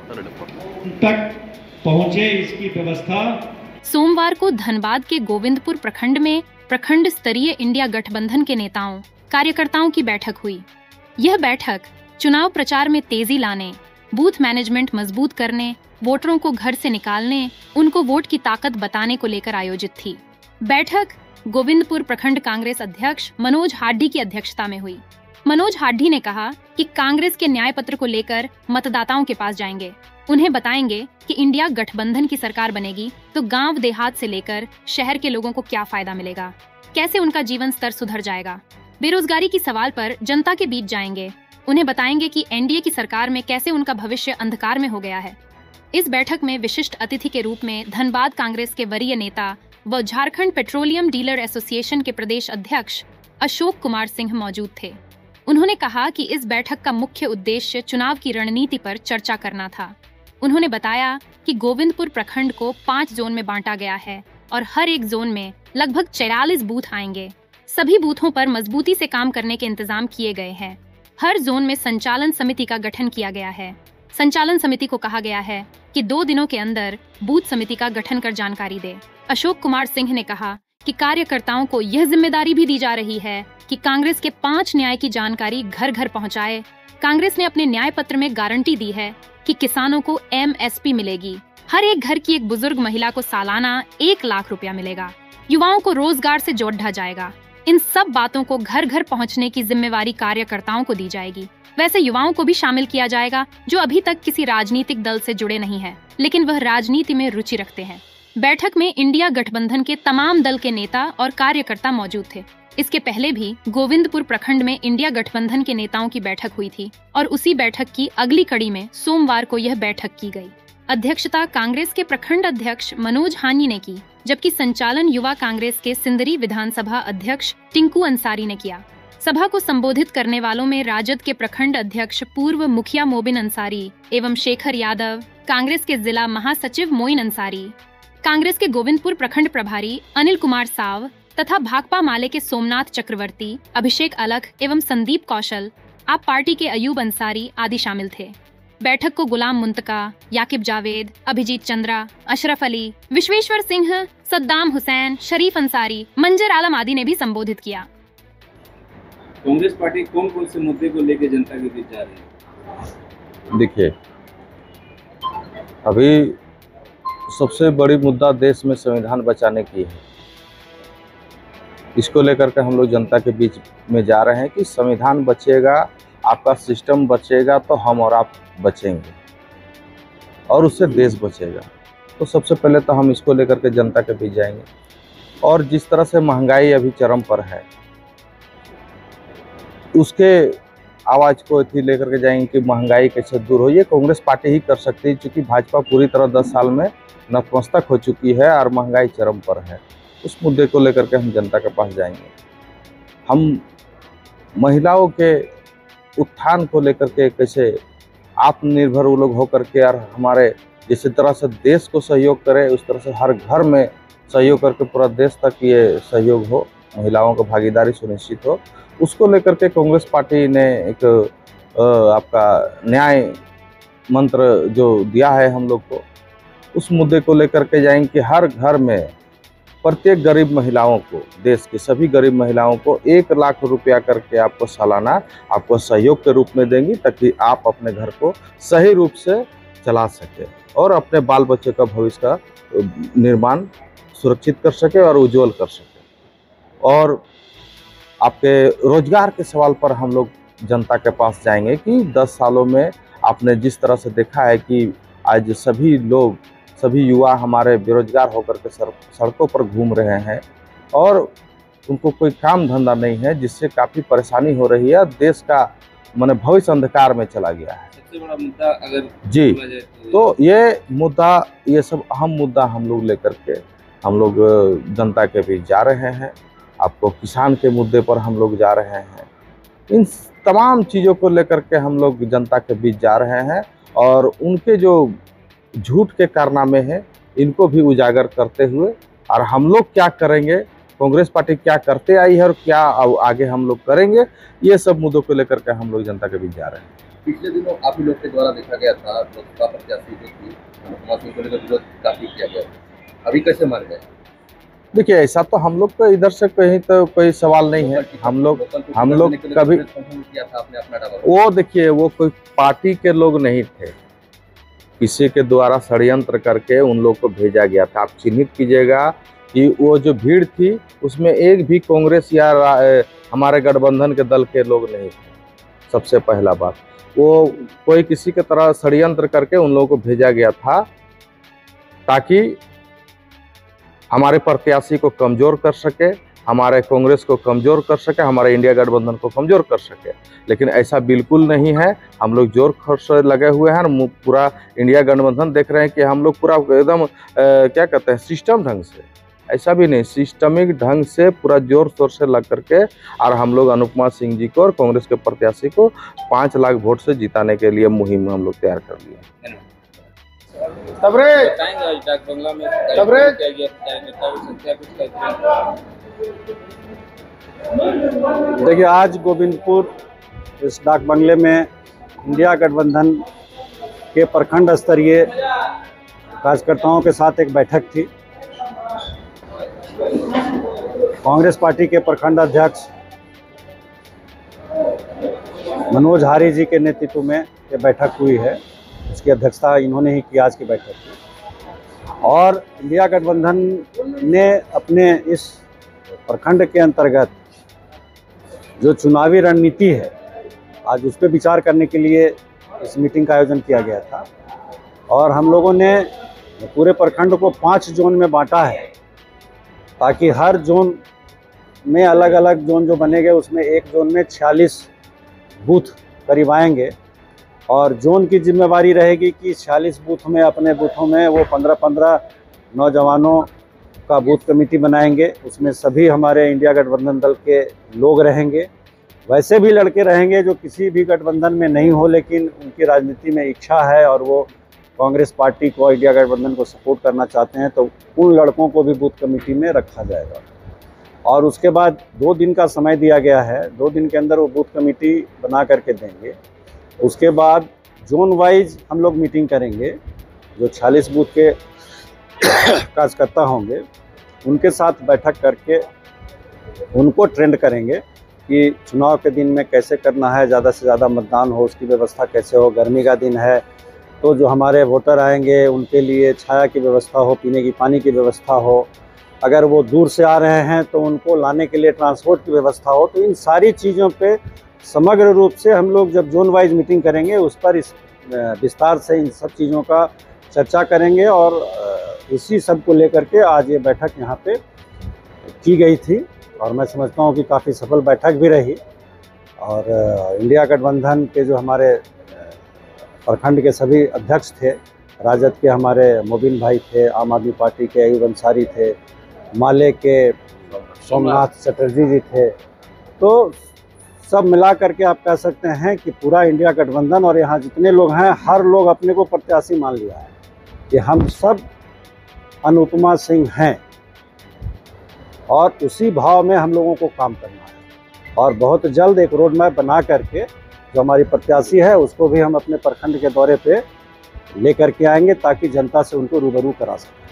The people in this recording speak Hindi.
तक पहुंचे, इसकी व्यवस्था। सोमवार को धनबाद के गोविंदपुर प्रखंड में प्रखंड स्तरीय इंडिया गठबंधन के नेताओं कार्यकर्ताओं की बैठक हुई। यह बैठक चुनाव प्रचार में तेजी लाने, बूथ मैनेजमेंट मजबूत करने, वोटरों को घर से निकालने, उनको वोट की ताकत बताने को लेकर आयोजित थी। बैठक गोविंदपुर प्रखंड कांग्रेस अध्यक्ष मनोज हाड्डी की अध्यक्षता में हुई। मनोज हाड्डी ने कहा कि कांग्रेस के न्याय पत्र को लेकर मतदाताओं के पास जाएंगे, उन्हें बताएंगे कि इंडिया गठबंधन की सरकार बनेगी तो गांव देहात से लेकर शहर के लोगों को क्या फायदा मिलेगा, कैसे उनका जीवन स्तर सुधर जाएगा। बेरोजगारी की सवाल पर जनता के बीच जाएंगे, उन्हें बताएंगे कि एनडीए की सरकार में कैसे उनका भविष्य अंधकार में हो गया है। इस बैठक में विशिष्ट अतिथि के रूप में धनबाद कांग्रेस के वरीय नेता व झारखंड पेट्रोलियम डीलर एसोसिएशन के प्रदेश अध्यक्ष अशोक कुमार सिंह मौजूद थे। उन्होंने कहा कि इस बैठक का मुख्य उद्देश्य चुनाव की रणनीति पर चर्चा करना था। उन्होंने बताया कि गोविंदपुर प्रखंड को 5 जोन में बांटा गया है और हर एक जोन में लगभग 44 बूथ आएंगे। सभी बूथों पर मजबूती से काम करने के इंतजाम किए गए हैं। हर जोन में संचालन समिति का गठन किया गया है। संचालन समिति को कहा गया है कि 2 दिनों के अंदर बूथ समिति का गठन कर जानकारी दे। अशोक कुमार सिंह ने कहा कि कार्यकर्ताओं को यह जिम्मेदारी भी दी जा रही है कि कांग्रेस के 5 न्याय की जानकारी घर घर पहुंचाए। कांग्रेस ने अपने न्याय पत्र में गारंटी दी है कि किसानों को एमएसपी मिलेगी। हर एक घर की एक बुजुर्ग महिला को सालाना 1 लाख रुपया मिलेगा। युवाओं को रोजगार से जोड़ा जाएगा। इन सब बातों को घर घर पहुंचने की जिम्मेवारी कार्यकर्ताओं को दी जाएगी। वैसे युवाओं को भी शामिल किया जाएगा जो अभी तक किसी राजनीतिक दल से जुड़े नहीं हैं, लेकिन वह राजनीति में रुचि रखते हैं। बैठक में इंडिया गठबंधन के तमाम दल के नेता और कार्यकर्ता मौजूद थे। इसके पहले भी गोविंदपुर प्रखंड में इंडिया गठबंधन के नेताओं की बैठक हुई थी और उसी बैठक की अगली कड़ी में सोमवार को यह बैठक की गई। अध्यक्षता कांग्रेस के प्रखंड अध्यक्ष मनोज हानी ने की, जबकि संचालन युवा कांग्रेस के सिंदरी विधानसभा अध्यक्ष टिंकू अंसारी ने किया। सभा को संबोधित करने वालों में राजद के प्रखंड अध्यक्ष पूर्व मुखिया मोबिन अंसारी एवं शेखर यादव, कांग्रेस के जिला महासचिव मोइन अंसारी, कांग्रेस के गोविंदपुर प्रखंड प्रभारी अनिल कुमार साव तथा भाकपा माले के सोमनाथ चक्रवर्ती, अभिषेक अलख एवं संदीप कौशल, आप पार्टी के अयूब अंसारी आदि शामिल थे। बैठक को गुलाम मुंतका, याकिब जावेद, अभिजीत चंद्रा, अशरफ अली, विश्वेश्वर सिंह, सद्दाम हुसैन, शरीफ अंसारी, मंजर आलम आदि ने भी संबोधित किया। कांग्रेस पार्टी कौन कौन से मुद्दे को लेकर जनता के बीच जा रही है? देखिए, अभी सबसे बड़ी मुद्दा देश में संविधान बचाने की है। इसको लेकर के हम लोग जनता के बीच में जा रहे हैं कि संविधान बचेगा, आपका सिस्टम बचेगा तो हम और आप बचेंगे और उससे देश बचेगा। तो सबसे पहले तो हम इसको लेकर के जनता के बीच जाएंगे। और जिस तरह से महंगाई अभी चरम पर है, उसके आवाज़ को इतनी लेकर के जाएंगे कि महंगाई कैसे दूर हो। ये कांग्रेस पार्टी ही कर सकती है, क्योंकि भाजपा पूरी तरह 10 साल में नतमस्तक हो चुकी है और महंगाई चरम पर है। उस मुद्दे को लेकर के हम जनता के पास जाएंगे। हम महिलाओं के उत्थान को लेकर के कैसे आत्मनिर्भर वो लोग होकर के और हमारे जिस तरह से देश को सहयोग करे, उस तरह से हर घर में सहयोग करके पूरा देश तक ये सहयोग हो, महिलाओं का भागीदारी सुनिश्चित हो, उसको लेकर के कांग्रेस पार्टी ने एक आपका न्याय मंत्र जो दिया है हम लोग को, उस मुद्दे को लेकर के जाएंगे कि हर घर में प्रत्येक गरीब महिलाओं को, देश की सभी गरीब महिलाओं को 1 लाख रुपया करके आपको सालाना आपको सहयोग के रूप में देंगी, ताकि आप अपने घर को सही रूप से चला सके और अपने बाल बच्चे का भविष्य का निर्माण सुरक्षित कर सके और उज्जवल कर सके। और आपके रोजगार के सवाल पर हम लोग जनता के पास जाएंगे कि 10 सालों में आपने जिस तरह से देखा है कि आज सभी युवा हमारे बेरोजगार होकर के सड़कों पर घूम रहे हैं और उनको कोई काम धंधा नहीं है, जिससे काफ़ी परेशानी हो रही है। देश का माने भविष्य अंधकार में चला गया है। सबसे बड़ा मुद्दा अगर जी, तो ये मुद्दा, ये सब अहम मुद्दा हम लोग लेकर के हम लोग जनता के बीच जा रहे हैं। आपको किसान के मुद्दे पर हम लोग जा रहे हैं। इन तमाम चीज़ों को लेकर के हम लोग जनता के बीच जा रहे हैं और उनके जो झूठ के कारनामे हैं, इनको भी उजागर करते हुए और हम लोग क्या करेंगे, कांग्रेस पार्टी क्या करते आई है और क्या आगे हम लोग करेंगे, ये सब मुद्दों को लेकर के हम लोग जनता के बीच जा रहे हैं। पिछले दिनों आप ही लोग के द्वारा देखा गया था, लोकसभा प्रत्याशी जो थी अनुपमा सिंह को लेकर विरोध काफी किया गया था, अभी कैसे मान गए? देखिए, ऐसा तो हम लोग को इधर से कहीं तो कोई सवाल नहीं है। हम लोग कभी किया था आपने अपना डाला, वो देखिए, वो कोई पार्टी के लोग नहीं थे, किसी के द्वारा षड्यंत्र करके उन लोग को भेजा गया था। आप चिन्हित कीजिएगा कि वो जो भीड़ थी उसमें एक भी कांग्रेस या हमारे गठबंधन के दल के लोग नहीं थे। सबसे पहला बात, वो कोई किसी के तरह षड्यंत्र करके उन लोगों को भेजा गया था ताकि हमारे प्रत्याशी को कमजोर कर सके, हमारे कांग्रेस को कमजोर कर सके, हमारे इंडिया गठबंधन को कमजोर कर सके। लेकिन ऐसा बिल्कुल नहीं है। हम लोग जोर खर्च से लगे हुए हैं। पूरा इंडिया गठबंधन देख रहे हैं कि हम लोग पूरा एकदम क्या कहते हैं, सिस्टम ढंग से, ऐसा भी नहीं, सिस्टमिक ढंग से पूरा जोर शोर से लग करके और हम लोग अनुपमा सिंह जी को और कांग्रेस के प्रत्याशी को 5 लाख वोट से जिताने के लिए मुहिम हम लोग तैयार कर लिए। बताएंगे आज डाक बंगला में क्या गया था, नेताओं की संख्या कुछ कहते देखिए, आज गोविंदपुर इस डाक बंगले में इंडिया गठबंधन के प्रखंड स्तरीय कार्यकर्ताओं के साथ एक बैठक थी। कांग्रेस पार्टी के प्रखंड अध्यक्ष मनोज हारी जी के नेतृत्व में ये बैठक हुई है। उसकी अध्यक्षता इन्होंने ही की आज की बैठक की। और इंडिया गठबंधन ने अपने इस प्रखंड के अंतर्गत जो चुनावी रणनीति है, आज उस पर विचार करने के लिए इस मीटिंग का आयोजन किया गया था। और हम लोगों ने पूरे प्रखंड को 5 जोन में बांटा है ताकि हर जोन में अलग अलग जोन जो बनेंगे उसमें एक जोन में 46 बूथ करीब आएंगे और जोन की जिम्मेवारी रहेगी कि 46 बूथ में, अपने बूथों में वो 15-15 नौजवानों का बूथ कमेटी बनाएंगे। उसमें सभी हमारे इंडिया गठबंधन दल के लोग रहेंगे। वैसे भी लड़के रहेंगे जो किसी भी गठबंधन में नहीं हो, लेकिन उनकी राजनीति में इच्छा है और वो कांग्रेस पार्टी को, इंडिया गठबंधन को सपोर्ट करना चाहते हैं, तो उन लड़कों को भी बूथ कमेटी में रखा जाएगा। और उसके बाद 2 दिन का समय दिया गया है। 2 दिन के अंदर वो बूथ कमेटी बना करके देंगे। उसके बाद जोन वाइज हम लोग मीटिंग करेंगे। जो 46 बूथ के कार्यकर्ता होंगे उनके साथ बैठक करके उनको ट्रेंड करेंगे कि चुनाव के दिन में कैसे करना है, ज़्यादा से ज़्यादा मतदान हो, उसकी व्यवस्था कैसे हो। गर्मी का दिन है तो जो हमारे वोटर आएंगे उनके लिए छाया की व्यवस्था हो, पीने की पानी की व्यवस्था हो। अगर वो दूर से आ रहे हैं तो उनको लाने के लिए ट्रांसपोर्ट की व्यवस्था हो। तो इन सारी चीज़ों पे समग्र रूप से हम लोग जब जोन वाइज मीटिंग करेंगे उस पर इस विस्तार से इन सब चीज़ों का चर्चा करेंगे। और इसी सब को लेकर के आज ये बैठक यहाँ पे की गई थी और मैं समझता हूँ कि काफ़ी सफल बैठक भी रही। और इंडिया गठबंधन के जो हमारे प्रखंड के सभी अध्यक्ष थे, राजद के हमारे मोबिन भाई थे, आम आदमी पार्टी के अयूब अंसारी थे, माले के सोमनाथ चटर्जी जी थे। तो सब मिला करके आप कह सकते हैं कि पूरा इंडिया गठबंधन और यहाँ जितने लोग हैं, हर लोग अपने को प्रत्याशी मान लिया है कि हम सब अनुपमा सिंह हैं और उसी भाव में हम लोगों को काम करना है। और बहुत जल्द एक रोड मैप बना करके जो हमारी प्रत्याशी है उसको भी हम अपने प्रखंड के दौरे पे लेकर के आएंगे ताकि जनता से उनको रूबरू करा सकें।